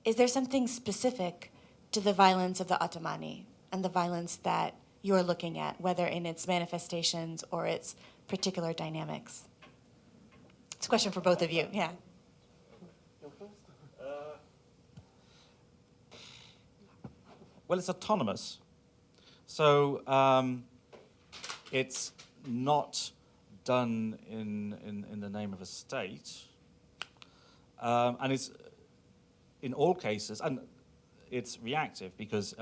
is there something specific to the violence of the Ottomani and the violence that you're looking at, whether in its manifestations or its particular dynamics? It's a question for both of you, yeah. Well, it's autonomous. So it's not done in the name of a state. And it's, in all cases, and it's reactive because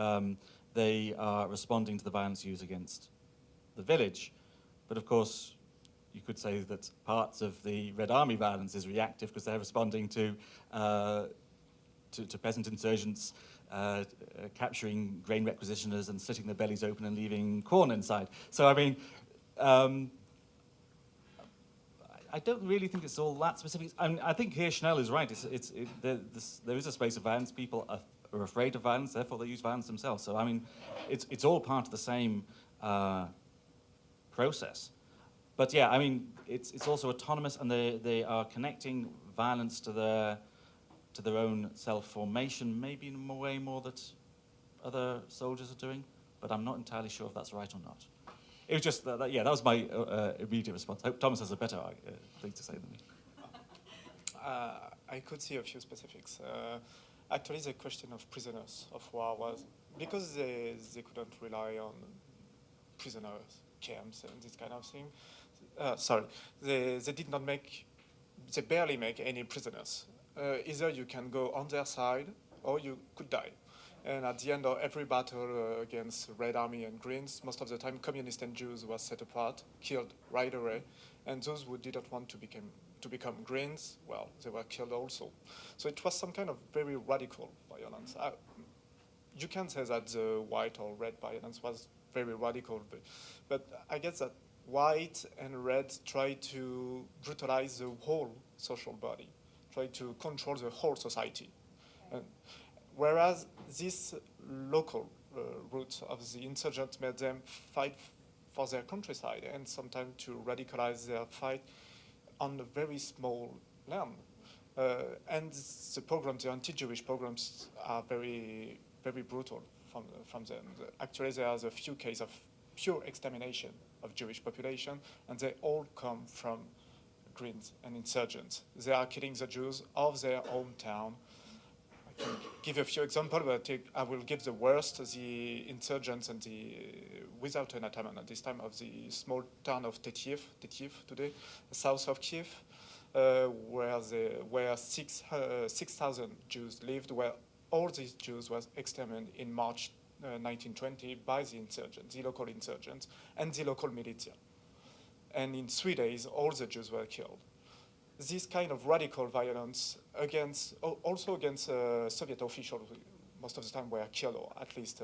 they are responding to the violence used against the village. But of course, you could say that parts of the Red Army violence is reactive because they're responding to peasant insurgents capturing grain requisitioners and slitting their bellies open and leaving corn inside. So, I mean, I don't really think it's all that specific. I think here Schnell is right. There is a space of violence. People are afraid of violence, therefore they use violence themselves. So, I mean, it's all part of the same process. But yeah, I mean, it's also autonomous, and they are connecting violence to their own self-formation, maybe in a way more that other soldiers are doing. But I'm not entirely sure if that's right or not. It was just that was my immediate response. I hope Thomas has a better thing to say than me. I could see a few specifics. Actually, the question of prisoners of war was because they couldn't rely on prisoners camps and this kind of thing. They barely make any prisoners. Either you can go on their side or you could die. And at the end of every battle against Red Army and Greens, most of the time communists and Jews were set apart, killed right away. And those who didn't want to become Greens, well, they were killed also. So it was some kind of very radical violence. You can say that the white or red violence was very radical, but I guess that white and red try to brutalize the whole social body, try to control the whole society. And whereas this local route of the insurgents made them fight for their countryside and sometimes to radicalize their fight on a very small land. And the programs, the anti-Jewish programs, are very, very brutal from them. Actually, there are a few cases of pure extermination of Jewish population, and they all come from Greens and insurgents. They are killing the Jews of their hometown. I can give a few examples, but I will give the worst, the insurgents and without an Ataman at this time, of the small town of Tetiev today, south of Kiev, where 6,000 Jews lived, where all these Jews was exterminated in March 1920 by the insurgents, the local insurgents, and the local militia. And in 3 days, all the Jews were killed. This kind of radical violence also against Soviet officials, who most of the time were killed or at least,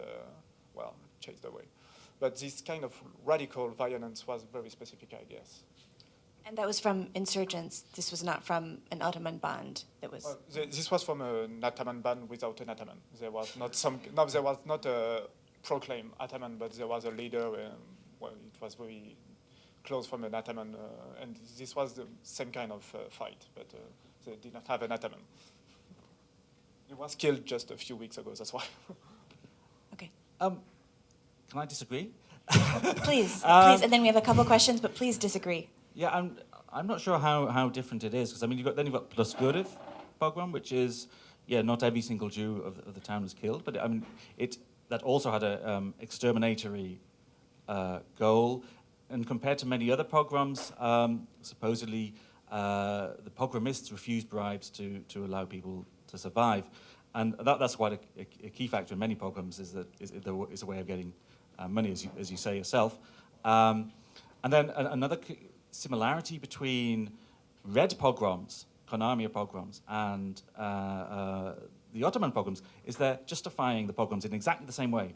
chased away. But this kind of radical violence was very specific, I guess. And that was from insurgents. This was not from an Ottoman band. That was. This was from an Ataman band without an Ataman. There was not a proclaimed Ataman, but there was a leader. It was very close from an Ataman, and this was the same kind of fight, but they did not have an Ataman. He was killed just a few weeks ago. That's why. Okay. Can I disagree? Please, and then we have a couple questions, but please disagree. Yeah, I'm not sure how different it is, because I mean you've got Ploskuriv pogrom, which is not every single Jew of the town was killed, but I mean that also had a exterminatory goal, and compared to many other pogroms, supposedly the pogromists refused bribes to allow people to survive, and that's quite a key factor in many pogroms is that is a way of getting money, as you say yourself, and then another similarity between red pogroms, Konarmia pogroms, and the Ottoman pogroms is they're justifying the pogroms in exactly the same way.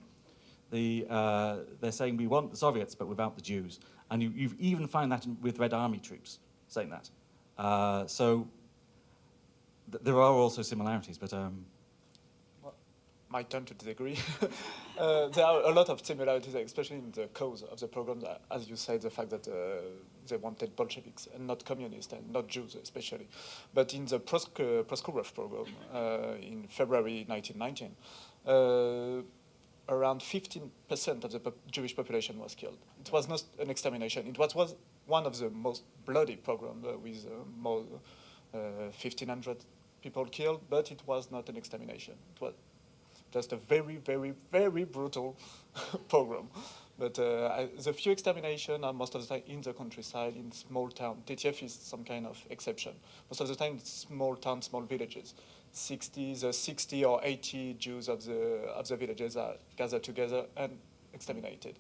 They're saying we want the Soviets but without the Jews, and you even find that with Red Army troops saying that. So there are also similarities, but. My turn to disagree. There are a lot of similarities, especially in the cause of the program. As you said, the fact that they wanted Bolsheviks and not communists and not Jews especially. But in the Proskurov program in February 1919, around 15% of the Jewish population was killed. It was not an extermination. It was one of the most bloody programs with more 1,500 people killed, but it was not an extermination. It was just a very, very, very brutal pogrom. But the few exterminations are most of the time in the countryside, in small town. TTF is some kind of exception. Most of the time, it's small towns, small villages. 60 or 80 Jews of the villages are gathered together and exterminated.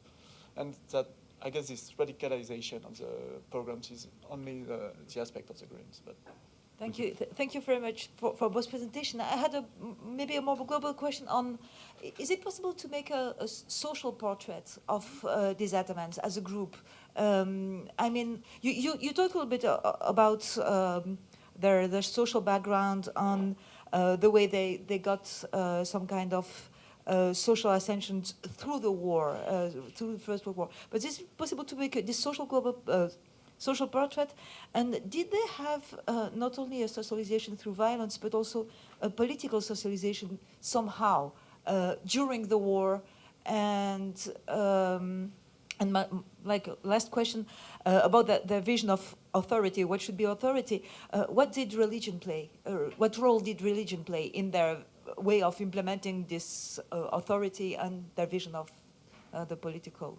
And that, I guess, this radicalization of the programs is only the aspect of the Greens. But Thank you. Thank you very much for both presentations. I had maybe a more global question on, is it possible to make a social portrait of these Ottomans as a group? I mean, you talked a little bit about their social background, on the way they got some kind of social ascension through the war, through the First World War. But is it possible to make this social portrait? And did they have not only a socialization through violence, but also a political socialization somehow during the war? And like last question about the vision of authority. What should be authority? What did religion play? What role did religion play in their way of implementing this authority and their vision of the political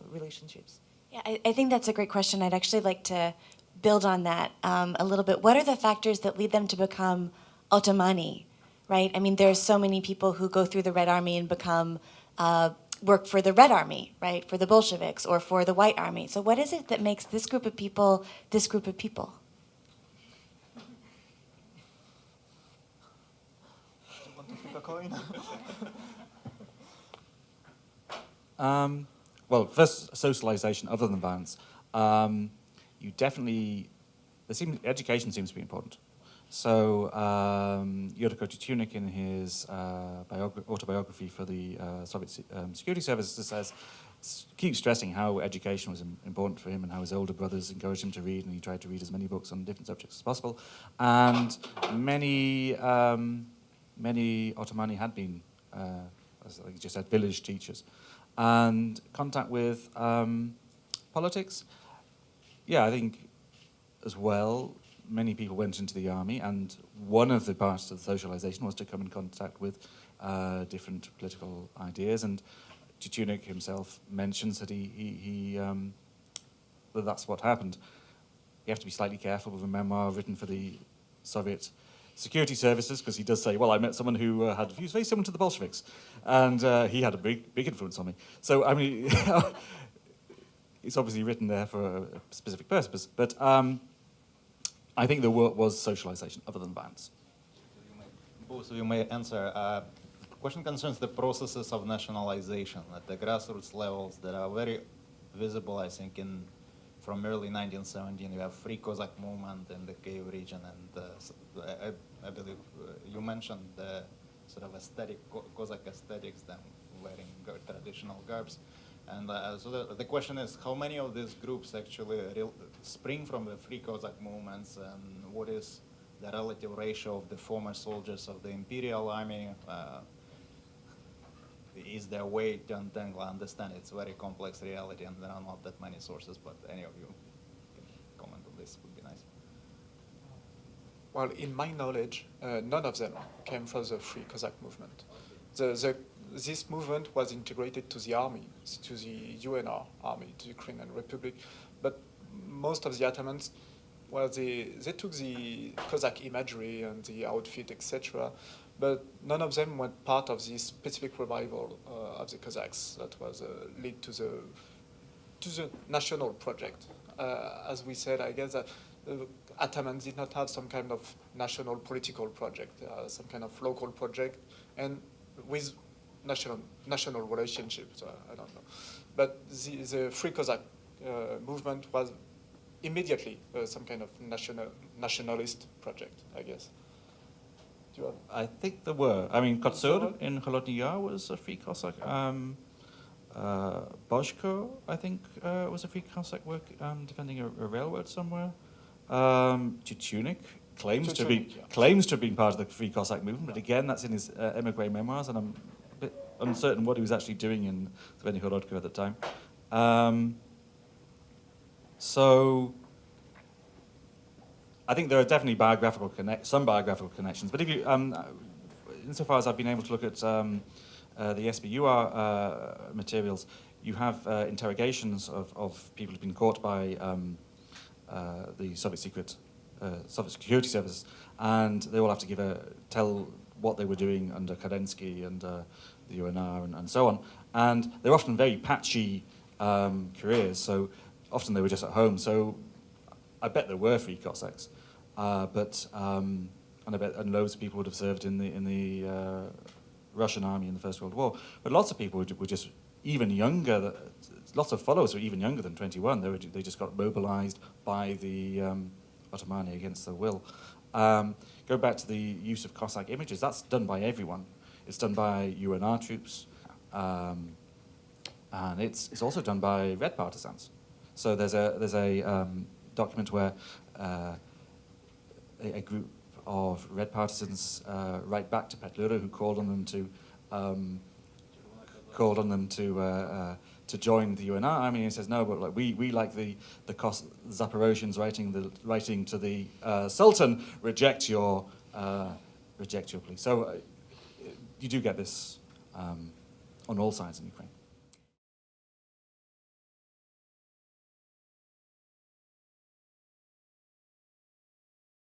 relationships? Yeah, I think that's a great question. I'd actually like to build on that a little bit. What are the factors that lead them to become Ottomani, right? I mean, there's so many people who go through the Red Army and become, work for the Red Army, right, for the Bolsheviks or for the White Army. So what is it that makes this group of people this group of people? you want to flip a coin? Well, first, socialization other than violence. You definitely, education seems to be important. So Yurko Titunik, in his autobiography for the Soviet Security Service, says, keeps stressing how education was important for him and how his older brothers encouraged him to read, and he tried to read as many books on different subjects as possible. And many Ottomani had been, as I just said, village teachers. And contact with politics, yeah, I think as well, many people went into the army, and one of the parts of the socialization was to come in contact with different political ideas. And Titunik himself mentions that that's what happened. You have to be slightly careful with a memoir written for the Soviet security services, because he does say, well, I met someone who had views very similar to the Bolsheviks, and he had a big influence on me. So, I mean, it's obviously written there for a specific purpose, but I think the work was socialization other than violence. Both of you may answer. The question concerns the processes of nationalization at the grassroots levels that are very visible, I think, from early 1917. We have Free Cossack movement in the Kiev region, and I believe you mentioned the sort of aesthetic, Cossack aesthetics, them wearing traditional garbs. And so the question is, how many of these groups actually spring from the Free Cossack movements, and what is the relative ratio of the former soldiers of the Imperial Army? Is there a way to untangle? I understand it's a very complex reality and there are not that many sources, but any of you can comment on this would be nice. Well, in my knowledge, none of them came from the Free Cossack movement. This movement was integrated to the army, to the UNR army, to the Ukrainian Republic, but most of the Ottomans, well, they took the Cossack imagery and the outfit, etc., but none of them were part of this specific revival of the Cossacks that was linked to the national project. As we said, I guess that Ottomans did not have some kind of national political project, some kind of local project, and with national relationships, I don't know. But the Free Cossack movement was immediately some kind of nationalist project, I guess. Do you have? I think there were. I mean, Kotsur in Holodny Yar was a Free Cossack. Boschko, I think, was a Free Cossack work defending a railroad somewhere. Tutunik claims to have been part of the Free Cossack movement, but again, that's in his emigre memoirs, and I'm a bit uncertain what he was actually doing in Zvenyhorodka at the time. So I think there are definitely some biographical connections, but if you, insofar as I've been able to look at the SBUR materials, you have interrogations of people who've been caught by the Soviet security services, and they all have to tell what they were doing under Kerensky and the UNR and so on. And they're often very patchy careers, so often they were just at home. So I bet there were Free Cossacks, and I bet loads of people would have served in the Russian army in the First World War. But lots of people were just even younger. Lots of followers were even younger than 21. They just got mobilized by the Ottomani against their will. Go back to the use of Cossack images. That's done by everyone. It's done by UNR troops, and it's also done by Red partisans. So there's a document where a group of Red partisans write back to Petlura, who called on them to join the UNR army. And he says no, but like we like the Zaporozhians writing to the Sultan, reject your plea. So you do get this on all sides in Ukraine.